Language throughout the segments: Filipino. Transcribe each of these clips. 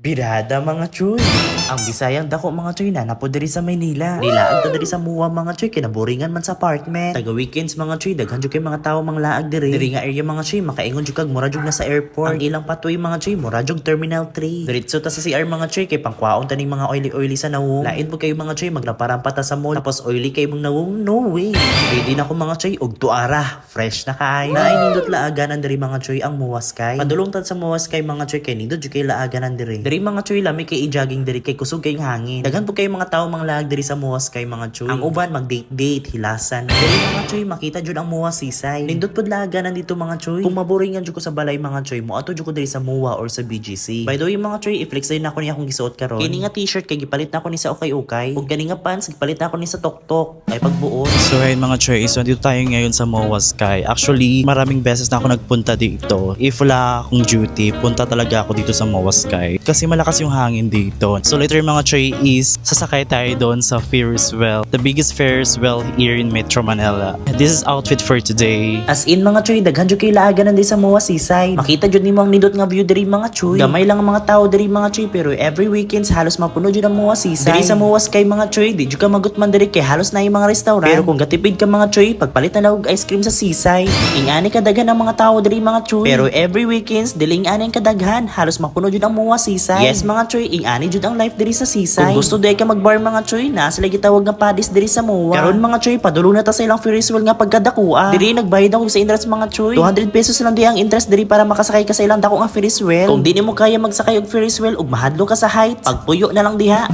Birada mga choy. Ang Bisayang dako mga choy na napo diri sa Maynila. Nilaag ta diri sa Muwa mga choy kinaburingan man sa apartment. Taga weekends mga choy daghan jud kay mga tawo mang laag diri. Diri nga area mga choy makaingon jud kag mura jud na sa airport. Ang ilang patoy mga choy mura jud Terminal 3. Diretso ta sa CR mga choy kay pangkwaon ta ning mga oily sa nawong. Lain po kayo mga choy maglaparampa ta sa mall tapos oily kay mong nawong. No way. Ready na ko mga choy og tuara. Fresh na kaayo. Naay nindot laaganan diri mga choy ang Muwa Sky. Padulong tad sa Muwa Sky mga choy kay nindot jud kay laaganan diri. Diri mga choy lami kay i-jogging diri kay kusog kay hangin. Daghan po kay mga tawo manglaag diri sa Muwa Sky mga choy. Ang uban mag-date hilasan. Diri mga choy makita jud ang Muwa Seaside. Nindot pud laaganan dito mga choy. Kung maboringan jud ko sa balay mga choy mo ato jud ko diri sa Muwa or sa BGC. By the way mga choy i-flex din ako ni akong gisuot karon. Kini nga t-shirt kay gipalit na ako ni sa ukay-ukay. Ug kani nga pants gipalit na ako ni sa Toktok. Kay pagbuot. So ayun mga choy, so dito tayo ngayon sa Muwa Sky. Actually, maraming beses na ako nagpunta dito. If wala akong duty, punta talaga ako dito sa Muwa Sky. Kasi malakas yung hangin dito. So later mga choy is sasakay tayo doon sa Ferris wheel. The biggest Ferris wheel here in Metro Manila. And this is outfit for today. As in mga choy, daghan jud kay laaganan di sa Muwa Seaside. Makita jud nimo ang nindot nga view diri mga choy. Gamay lang ang mga tao diri mga choy pero every weekends halos mapuno jud ang Muwa Seaside. Diri sa Muwa Sky mga choy, di jud ka magutman diri kay halos na yung mga restaurant. Pero kung gatipid ka mga choy, pagpalit na og ice cream sa Seaside. Ingani kadaghan ang mga tao diri mga choy. Pero every weekends dili ingani ang kadaghan, halos mapuno jud ang Muwa Seaside. Yes mga choy, ingani jud ang life diri sa Seaside. Kung gusto day ka magbar mga choy, na sila gitawag nga padis diri sa Muwa. Karon mga choy, padulong na ta sa ilang Ferris wheel nga pagkadakua. Diri nagbayad ako sa interest mga choy. 200 pesos lang di ang interest diri para makasakay ka sa ilang dako nga Ferris wheel. Kung di nimo kaya magsakay og Ferris wheel ug mahadlo ka sa heights, pagpuyo na lang diha.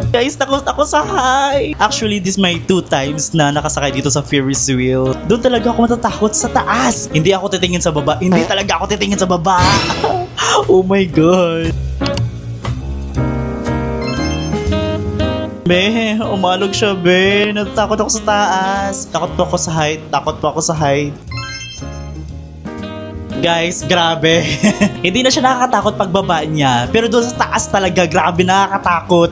Guys, takot ako sa high. Actually, this my 2 times na nakasakay dito sa Ferris wheel. Doon talaga ako matatakot sa taas. Hindi ako titingin sa baba. Hindi talaga ako titingin sa baba. Oh my God. Be, umalog siya, be. Natatakot ako sa taas. Takot po ako sa height. Takot po ako sa height. Guys, grabe. Hindi na siya nakakatakot pagbaba niya. Pero doon sa taas talaga, grabe nakakatakot.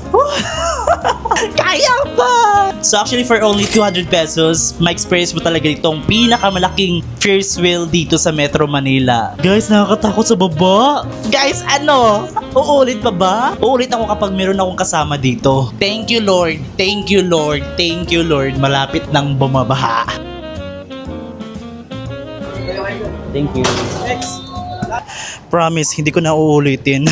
Kaya ba? So actually for only 200 pesos, ma-experience mo talaga itong pinakamalaking Ferris wheel dito sa Metro Manila. Guys, nakakatakot sa baba. Guys, ano? Uulit pa ba? Uulit ako kapag meron akong kasama dito. Thank you Lord. Thank you Lord. Thank you Lord. Malapit nang bumabaha. Thank you. Promise, hindi ko na uulitin.